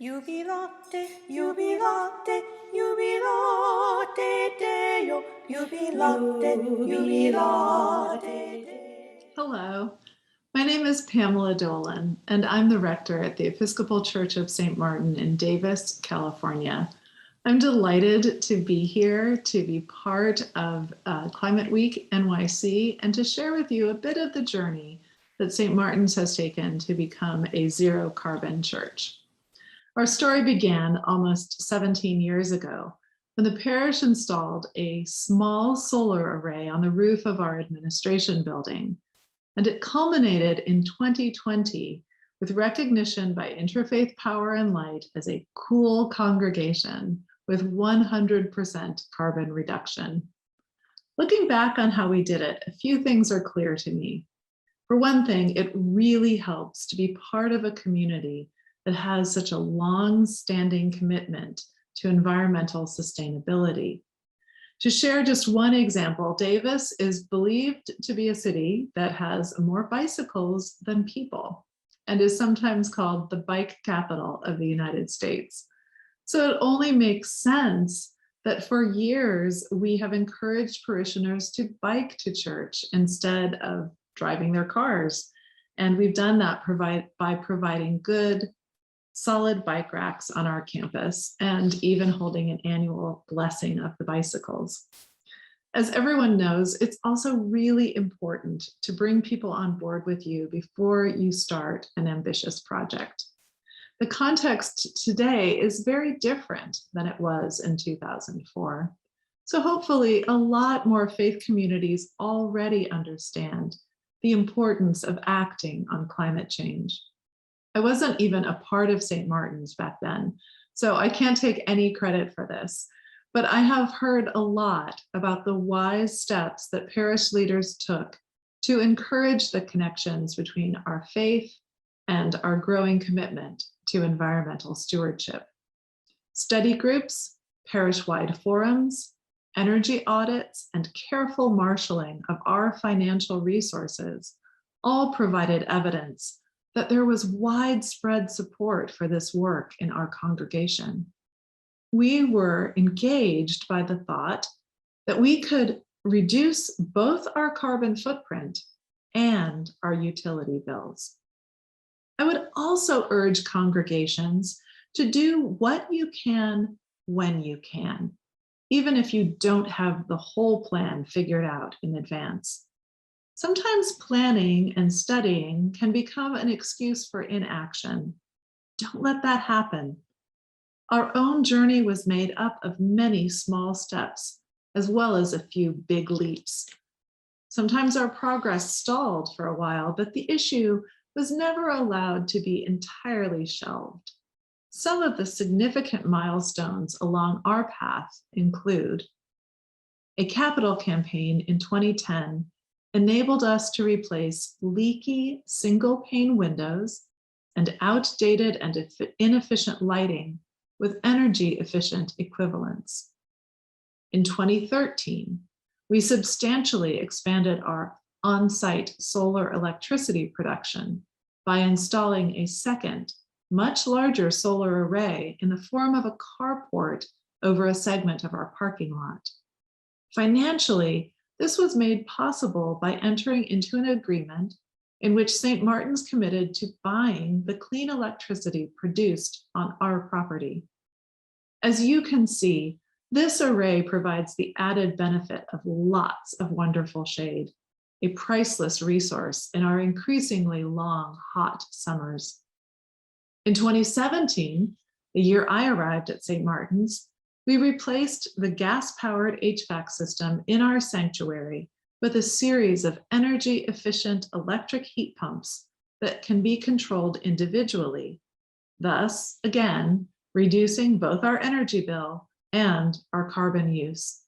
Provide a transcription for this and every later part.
Jubilate, jubilate, jubilate Deo, jubilate, jubilate. Hello, my name is Pamela Dolan, and I'm the rector at the Episcopal Church of St. Martin in Davis, California. I'm delighted to be here to be part of Climate Week NYC and to share with you a bit of the journey that St. Martin's has taken to become a zero carbon church. Our story began almost 17 years ago when the parish installed a small solar array on the roof of our administration building. And it culminated in 2020 with recognition by Interfaith Power and Light as a cool congregation with 100% carbon reduction. Looking back on how we did it, a few things are clear to me. For one thing, it really helps to be part of a community that has such a long-standing commitment to environmental sustainability. To share just one example, Davis is believed to be a city that has more bicycles than people and is sometimes called the bike capital of the United States. So it only makes sense that for years we have encouraged parishioners to bike to church instead of driving their cars. And we've done that by providing good, solid bike racks on our campus and even holding an annual blessing of the bicycles. As everyone knows, it's also really important to bring people on board with you before you start an ambitious project. The context today is very different than it was in 2004. So hopefully a lot more faith communities already understand the importance of acting on climate change. I wasn't even a part of St. Martin's back then, so I can't take any credit for this, but I have heard a lot about the wise steps that parish leaders took to encourage the connections between our faith and our growing commitment to environmental stewardship. Study groups, parish-wide forums, energy audits, and careful marshaling of our financial resources all provided evidence that there was widespread support for this work in our congregation. We were engaged by the thought that we could reduce both our carbon footprint and our utility bills. I would also urge congregations to do what you can when you can, even if you don't have the whole plan figured out in advance. Sometimes planning and studying can become an excuse for inaction. Don't let that happen. Our own journey was made up of many small steps, as well as a few big leaps. Sometimes our progress stalled for a while, but the issue was never allowed to be entirely shelved. Some of the significant milestones along our path include a capital campaign in 2010 enabled us to replace leaky single-pane windows and outdated and inefficient lighting with energy-efficient equivalents. In 2013, we substantially expanded our on-site solar electricity production by installing a second, much larger solar array in the form of a carport over a segment of our parking lot. Financially, this was made possible by entering into an agreement in which St. Martin's committed to buying the clean electricity produced on our property. As you can see, this array provides the added benefit of lots of wonderful shade, a priceless resource in our increasingly long, hot summers. In 2017, the year I arrived at St. Martin's, we replaced the gas-powered HVAC system in our sanctuary with a series of energy-efficient electric heat pumps that can be controlled individually, thus, again, reducing both our energy bill and our carbon use.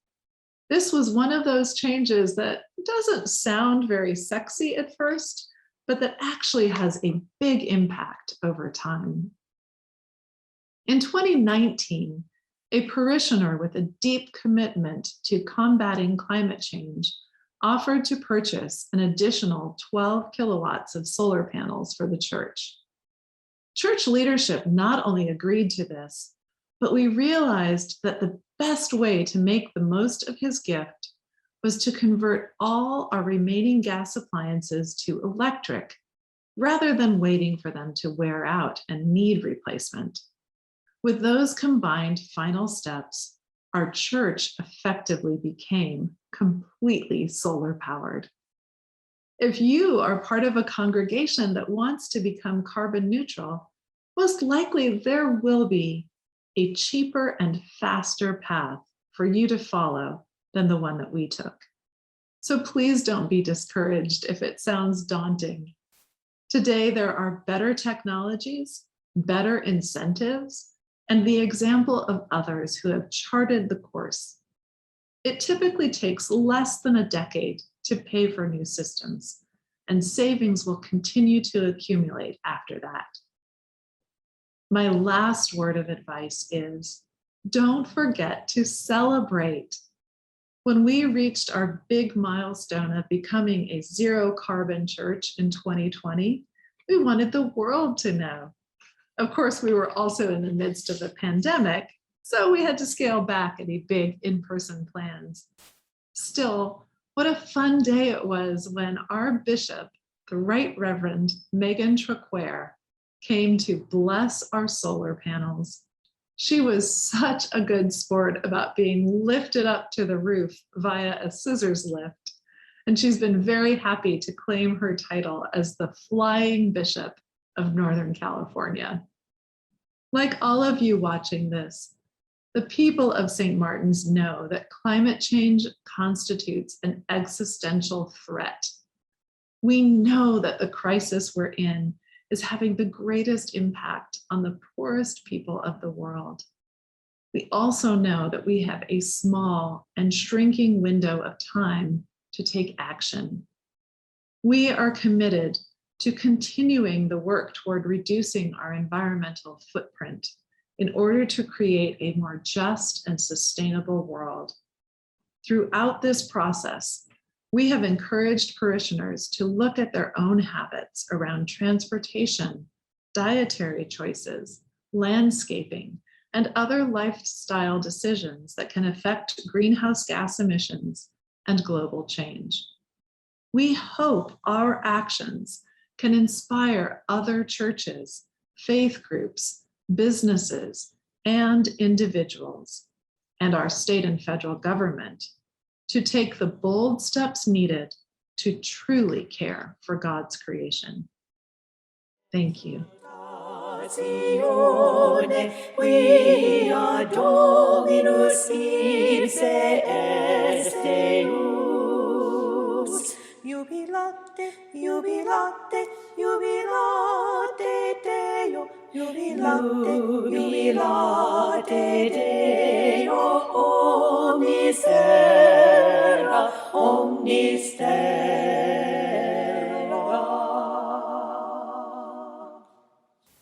This was one of those changes that doesn't sound very sexy at first, but that actually has a big impact over time. In 2019, a parishioner with a deep commitment to combating climate change offered to purchase an additional 12 kilowatts of solar panels for the church. Church leadership not only agreed to this, but we realized that the best way to make the most of his gift was to convert all our remaining gas appliances to electric, rather than waiting for them to wear out and need replacement. With those combined final steps, our church effectively became completely solar powered. If you are part of a congregation that wants to become carbon neutral, most likely there will be a cheaper and faster path for you to follow than the one that we took. So please don't be discouraged if it sounds daunting. Today, there are better technologies, better incentives, and the example of others who have charted the course. It typically takes less than a decade to pay for new systems, and savings will continue to accumulate after that. My last word of advice is, don't forget to celebrate. When we reached our big milestone of becoming a zero carbon church in 2020, we wanted the world to know. Of course, we were also in the midst of a pandemic, so we had to scale back any big in-person plans. Still, what a fun day it was when our bishop, the Right Reverend Megan Traquair, came to bless our solar panels. She was such a good sport about being lifted up to the roof via a scissors lift, and she's been very happy to claim her title as the Flying Bishop of Northern California. Like all of you watching this, the people of St. Martin's know that climate change constitutes an existential threat. We know that the crisis we're in is having the greatest impact on the poorest people of the world. We also know that we have a small and shrinking window of time to take action. We are committed to continuing the work toward reducing our environmental footprint in order to create a more just and sustainable world. Throughout this process, we have encouraged parishioners to look at their own habits around transportation, dietary choices, landscaping, and other lifestyle decisions that can affect greenhouse gas emissions and global change. We hope our actions can inspire other churches, faith groups, businesses, and individuals, and our state and federal government to take the bold steps needed to truly care for God's creation. Thank you. Via Dominus ipse est Deus. Jubilate, jubilate, jubilate Deo, jubilate, jubilate Deo, omnis terra, omnis terra.